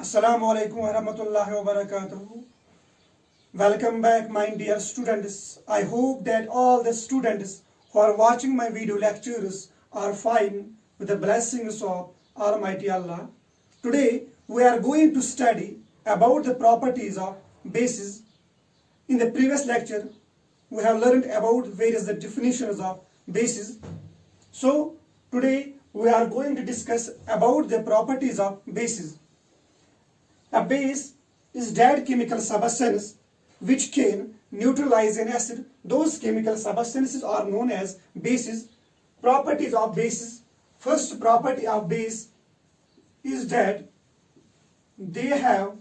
Assalamu alaikum warahmatullahi wabarakatuh. Welcome back my dear students. I hope that all the students who are watching my video lectures are fine with the blessings of Almighty Allah. Today we are going to study about the properties of bases. In the previous lecture we have learned about various the definitions of bases. So today we are going to discuss about the properties of bases. A base is that chemical substance which can neutralize an acid. Those chemical substances are known as bases. Properties of bases. First property of base is that they have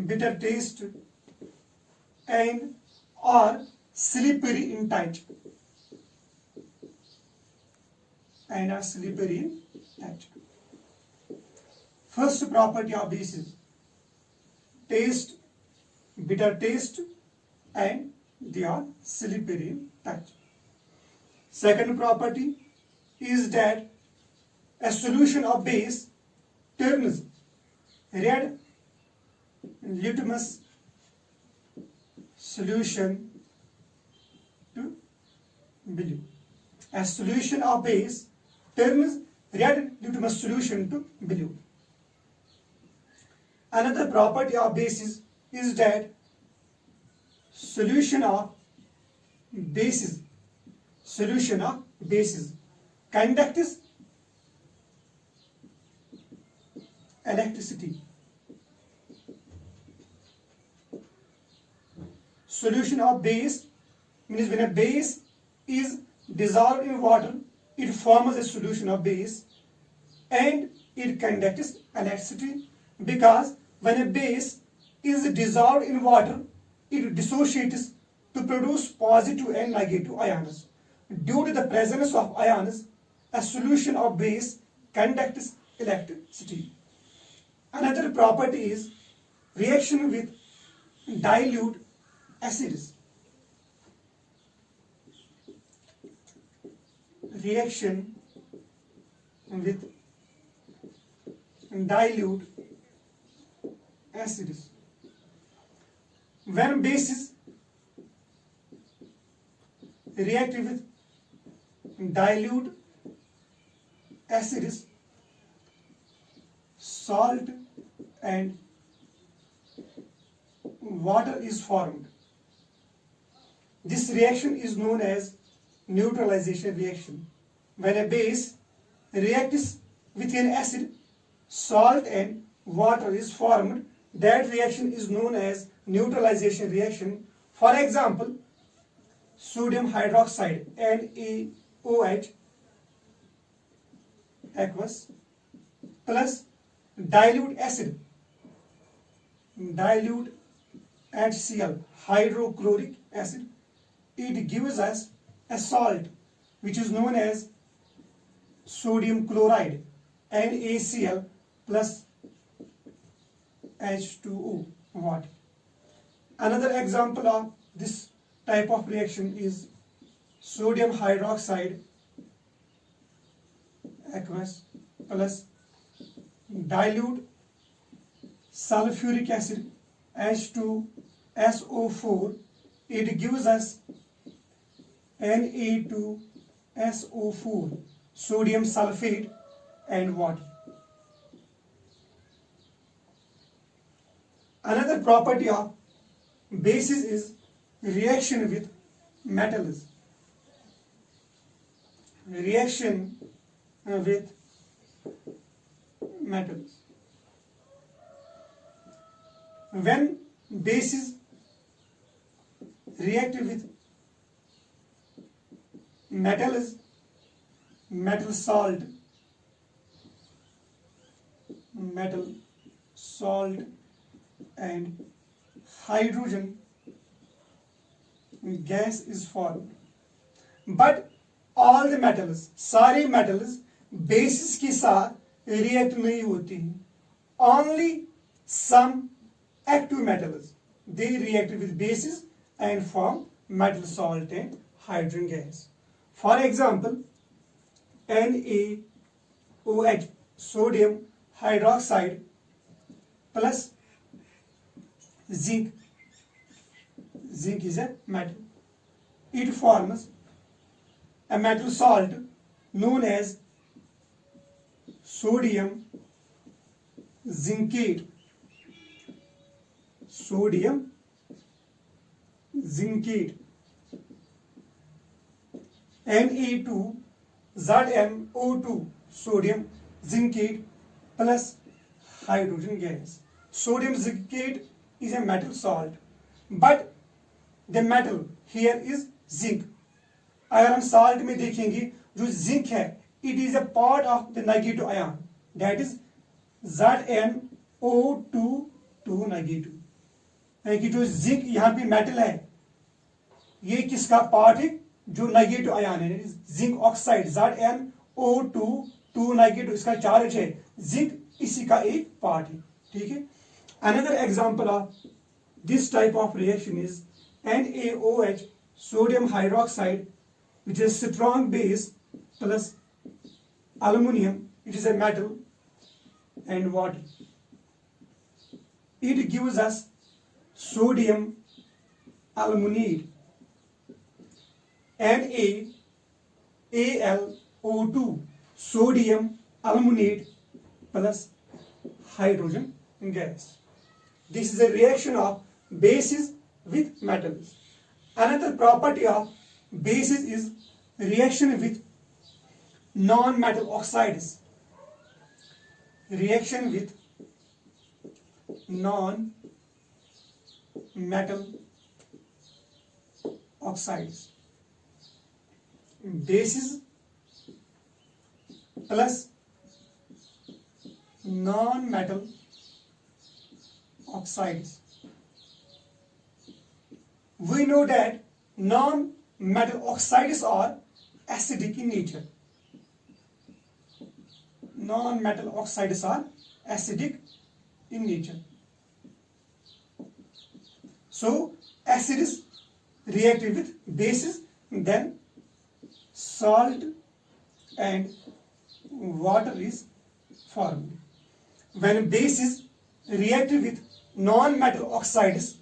bitter taste and are slippery in touch. First property of bases: taste, bitter taste, and they are slippery in touch. Second property is that a solution of base turns red litmus solution to blue. A solution of base turns red litmus solution to blue. Another property of bases is that solution of bases conducts electricity. Solution of base means when a base is dissolved in water, it forms a solution of base and it conducts electricity, because when a base is dissolved in water, it dissociates to produce positive and negative ions. Due to the presence of ions, a solution of base conducts electricity. Another property is reaction with dilute acids. Reaction with dilute acids. When bases react with dilute acids, salt and water is formed. This reaction is known as neutralization reaction. When a base reacts with an acid, salt and water is formed. That reaction is known as neutralization reaction. For example, sodium hydroxide NaOH aqueous plus dilute acid, dilute HCl hydrochloric acid, it gives us a salt which is known as sodium chloride NaCl plus H2O water. Another example of this type of reaction is sodium hydroxide aqueous plus dilute sulfuric acid H2SO4, it gives us Na2SO4 sodium sulfate and water. Another property of bases is reaction with metals. Reaction with metals. When bases react with metals, metal salt and hydrogen gas is formed. But all the metals, सारे metals bases के साथ react नहीं होते हैं. Only some active metals, they react with bases and form metal salt and hydrogen gas. For example, NaOH sodium hydroxide plus zinc. Zinc is a metal. It forms a metal salt known as sodium zincate. Sodium zincate. Na2ZnO2 sodium zincate plus hydrogen gas. Sodium zincate is a metal salt, but the metal here is zinc. अगर हम salt में देखेंगे जो zinc है, it is a part of the negative ion, that is ZnO2 negative. यानी कि जो zinc यहाँ पे metal है, ये किसका पार्ट है? जो नेगेटिव आयन है, जिंक ऑक्साइड ZnO2 नेगेटिव, इसका चार्ज है जिंक, इसी का एक पार्ट है. ठीक है. Another example of this type of reaction is NaOH sodium hydroxide, which is strong base, plus aluminum, it is a metal, and water. It gives us sodium aluminate, NaAlO2 sodium aluminate plus hydrogen gas. This is a reaction of bases with metals. Another property of bases is reaction with non-metal oxides. Reaction with non-metal oxides. Bases plus non-metal oxides. We know that non-metal oxides are acidic in nature. Non-metal oxides are acidic in nature. So acids react with bases, then salt and water is formed. When bases react with non-metal oxides,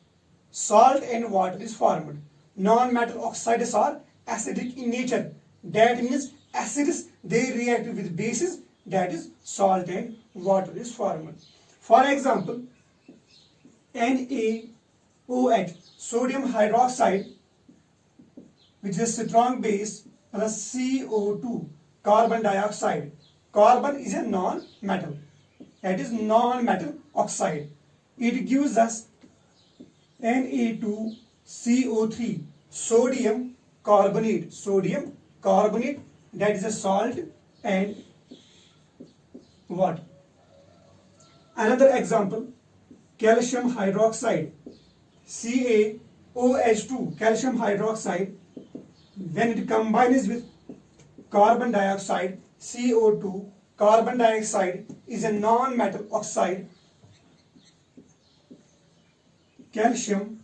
salt and water is formed. Non-metal oxides are acidic in nature. That means acids, they react with bases, that is salt and water is formed. For example, NaOH sodium hydroxide, which is a strong base, plus CO2 carbon dioxide. Carbon is a non-metal, that is non-metal oxide. It gives us Na2CO3 sodium carbonate. Sodium carbonate, that is a salt and water. Another example, calcium hydroxide, CaOH2 calcium hydroxide, when it combines with carbon dioxide, CO2, carbon dioxide is a non-metal oxide, calcium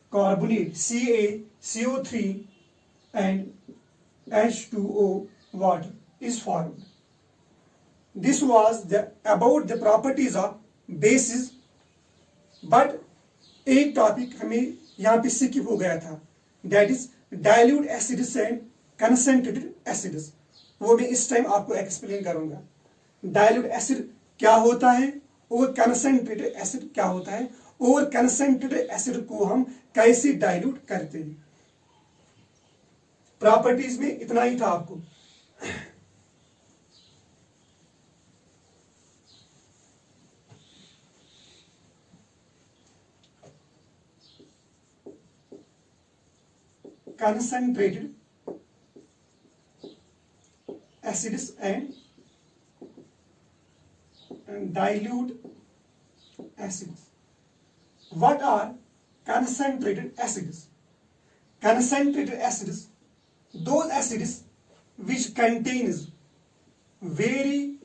carbonate, CaCO3 and H2O water is formed. This was about the properties of bases, but एक topic हमें यहाँ पे skip हो गया था, that is dilute acids and concentrated acids. वो मैं इस टाइम आपको एक्सप्लेन करूंगा. डाइल्यूट एसिड क्या होता है और कंसंट्रेटेड एसिड क्या होता है, और कंसंट्रेटेड एसिड को हम कैसे डाइल्यूट करते हैं. प्रॉपर्टीज में इतना ही था आपको. Concentrated acids and dilute acids. What are concentrated acids? Concentrated acids, those acids which contains very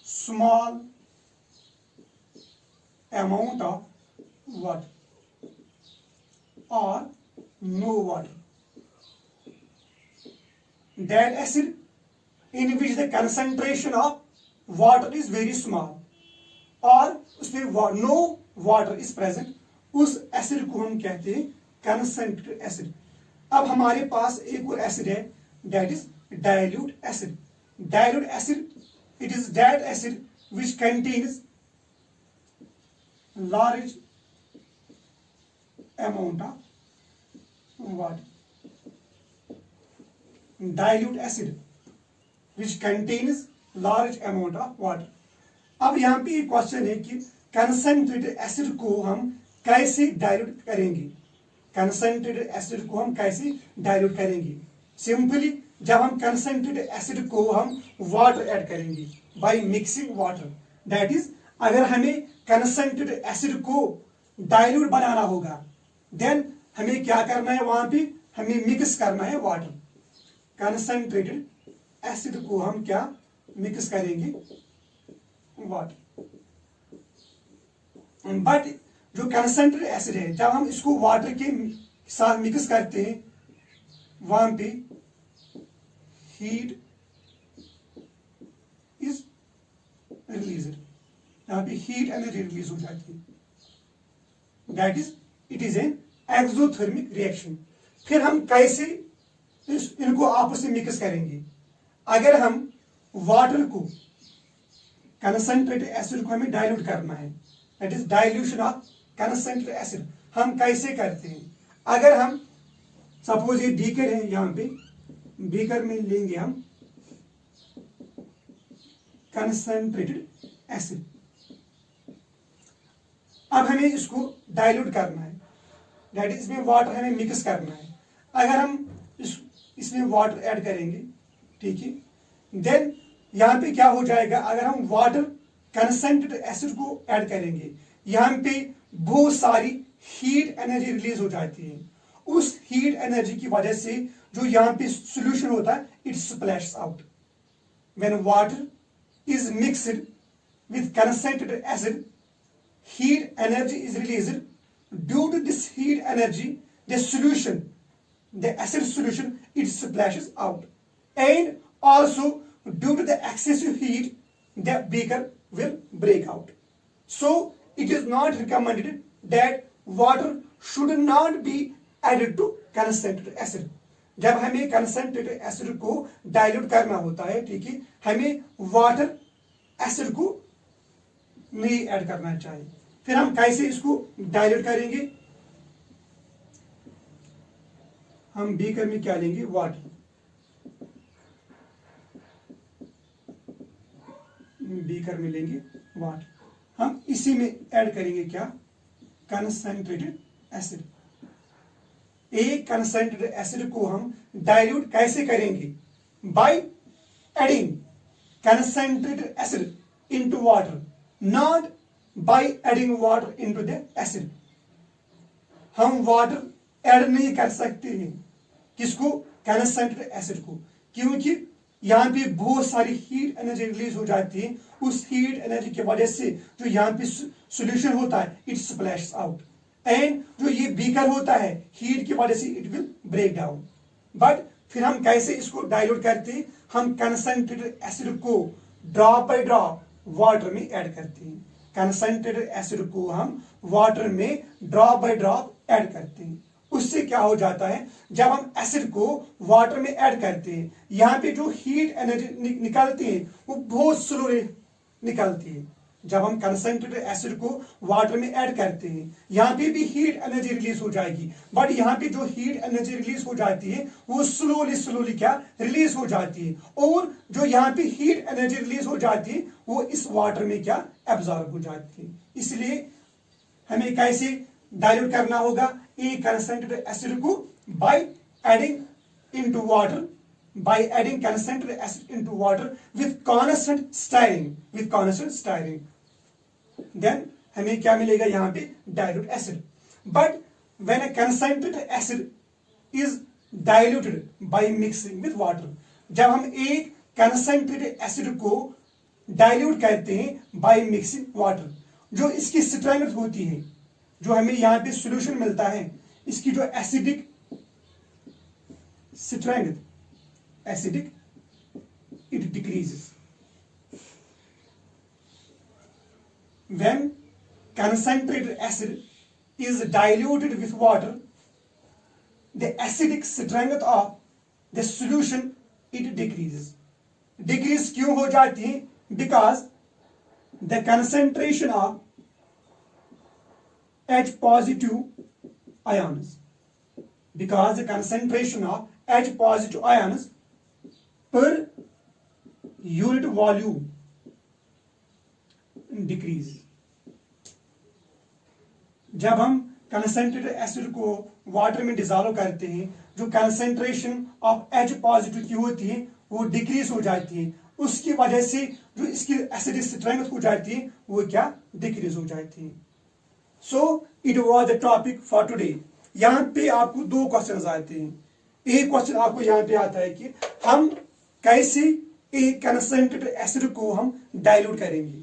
small amount of water or no water. That acid in which the concentration of water is very small और उसमें no water is present, उस acid को हम कहते हैं concentrated acid. अब हमारे पास एक और एसिड है, that is dilute acid. Dilute acid, it is that acid which contains large amount of water। dilute acid which contains large amount of water। अब यहाँ पे एक क्वेश्चन है कि कंसंट्रेटेड एसिड को हम कैसे डाइल्यूट करेंगे। कंसंट्रेटेड एसिड को हम कैसे डाइल्यूट करेंगे? सिंपली जब हम कंसंट्रेटेड एसिड को हम वाटर ऐड करेंगे by mixing water, that is अगर हमें कंसंट्रेटेड एसिड को डाइल्यूट बनाना होगा देन हमें क्या करना है, वहां पे हमें मिक्स करना है वाटर। कंसंट्रेटेड एसिड को हम क्या मिक्स करेंगे? वाटर। बट जो कंसंट्रेटेड एसिड है जब हम इसको वाटर के साथ मिक्स करते हैं वहां पे हीट इज रिलीज्ड, यहाँ पे हीट एनर्जी रिलीज हो जाती है, that is it is an exothermic reaction. फिर हम कैसे इनको आपस में मिक्स करेंगे? अगर हम वाटर को, कंसंट्रेटेड एसिड को हमें डाइल्यूट करना है, that is dilution of concentrated acid. हम कैसे करते हैं? अगर हम सपोज ये बीकर है, यहाँ पे बीकर में लेंगे हम कंसंट्रेटेड एसिड। अब हमें इसको डाइल्यूट करना है, दैट इज इसमें वाटर हमें मिक्स करना है। अगर हम इसमें वाटर ऐड करेंगे, ठीक है, देन यहां पे क्या हो जाएगा? अगर हम वाटर कंसंट्रेटेड एसिड को ऐड करेंगे, यहां पे बहुत सारी हीट एनर्जी रिलीज हो जाती है। उस हीट एनर्जी की वजह से जो यहाँ पे सॉल्यूशन होता है it splashes out. When water is mixed with concentrated acid, heat energy is released. Due to this heat energy, the solution, the acid solution, it splashes out. And also due to the excessive heat, the beaker will break out. So it is not recommended that water should not be added to concentrated acid. जब हमें concentrated acid को dilute करना होता है, ठीक है, हमें water acid को नहीं ऐड करना चाहिए। फिर हम कैसे इसको डाइल्यूट करेंगे? हम बीकर में क्या लेंगे? वाटर। बीकर में लेंगे वाटर, हम इसी में ऐड करेंगे क्या? Concentrated acid. एक कंसंट्रेटेड एसिड को हम डाइल्यूट कैसे करेंगे? By adding concentrated acid into water, not by adding water into the acid. हम वाटर ऐड नहीं कर सकते हैं, किसको? कंसंट्रेटेड एसिड को, क्योंकि यहाँ पे बहुत सारी हीट एनर्जी रिलीज हो जाती है। उस हीट एनर्जी की वजह से जो यहाँ पे सॉल्यूशन होता है इट स्प्लैशेस आउट, एंड जो ये बीकर होता है हीट की वजह से it will break down. But फिर हम कैसे इसको डाइल्यूट करते हैं? हम कंसंट्रेटेड एसिड को ड्रॉप बाय ड्रॉप वाटर में ऐड करते हैं। कंसंट्रेटेड एसिड को हम वाटर में ड्रॉप बाय ड्रॉप ऐड करते हैं। उससे क्या हो जाता है? जब हम एसिड को वाटर में ऐड करते हैं, यहाँ पे जो हीट एनर्जी निकलती है वो बहुत स्लोली निकलती है। जब हम कंसंट्रेटेड एसिड को वाटर में ऐड करते हैं, यहाँ पे भी हीट एनर्जी रिलीज हो जाएगी, बट यहाँ पे जो हीट एनर्जी रिलीज हो जाती है वो स्लोली क्या रिलीज हो जाती है, और जो यहाँ पे हीट एनर्जी रिलीज हो जाती है वो इस वाटर में क्या एब्जॉर्ब हो जाती है। इसलिए हमें कैसे डाइल्यूट करना होगा? एक कंसंट्रेटेड एसिड को by adding into water, by adding concentrated acid into water with constant stirring, then हमें क्या मिलेगा? यहाँ पे dilute acid. But when a concentrated acid is diluted by mixing with water, जब हम एक concentrated acid को dilute करते हैं by mixing water, जो इसकी strength होती है, जो हमें यहाँ पे solution मिलता है, इसकी जो acidic strength, acidic it decreases. When concentrated acid is diluted with water, the acidic strength of the solution it decreases. Decrease क्यों हो जाती है? Because the concentration of H positive ions. Because the concentration of H positive ions per unit volume decrease. जब हम concentrated acid को water में dissolve करते हैं, जो कंसेंट्रेशन ऑफ H पॉजिटिव की होती है वो डिक्रीज हो जाती है, उसकी वजह से जो इसकी एसिडिक स्ट्रेंथ हो जाती है वो क्या डिक्रीज हो जाती है. So it was the topic for today. यहाँ पे आपको दो क्वेश्चन आते हैं. एक क्वेश्चन आपको यहाँ पे आता है कि हम कैसे एक कंसेंट्रेटेड एसिड को हम डाइल्यूट करेंगे.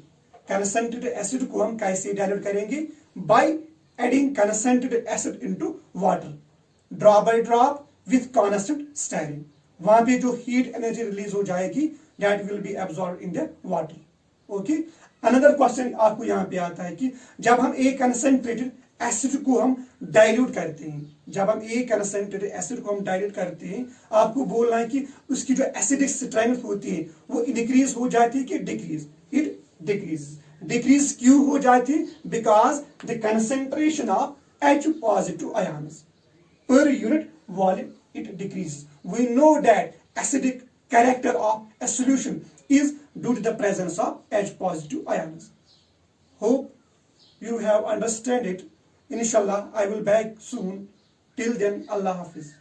कंसेंट्रेटेड एसिड को हम कैसे डाइल्यूट करेंगे? By adding concentrated acid into water, drop by drop with constant stirring. वहां पे जो heat energy release हो जाएगी that will be absorbed in the water. Okay. Another question आपको यहाँ पे आता है कि जब हम एक concentrated acid को हम dilute करते हैं, जब हम एक concentrated acid को हम dilute करते हैं, आपको बोलना है कि उसकी जो acidic strength होती है वो increase हो जाती है कि decrease? It decreases. डिक्रीज क्यों हो जाती? Because the concentration of H positive ions per unit volume it decreases. We know that acidic character of a solution is due to the presence of H positive ions. Hope you have understand it. Inshallah, I will back soon. Till then, Allah Hafiz.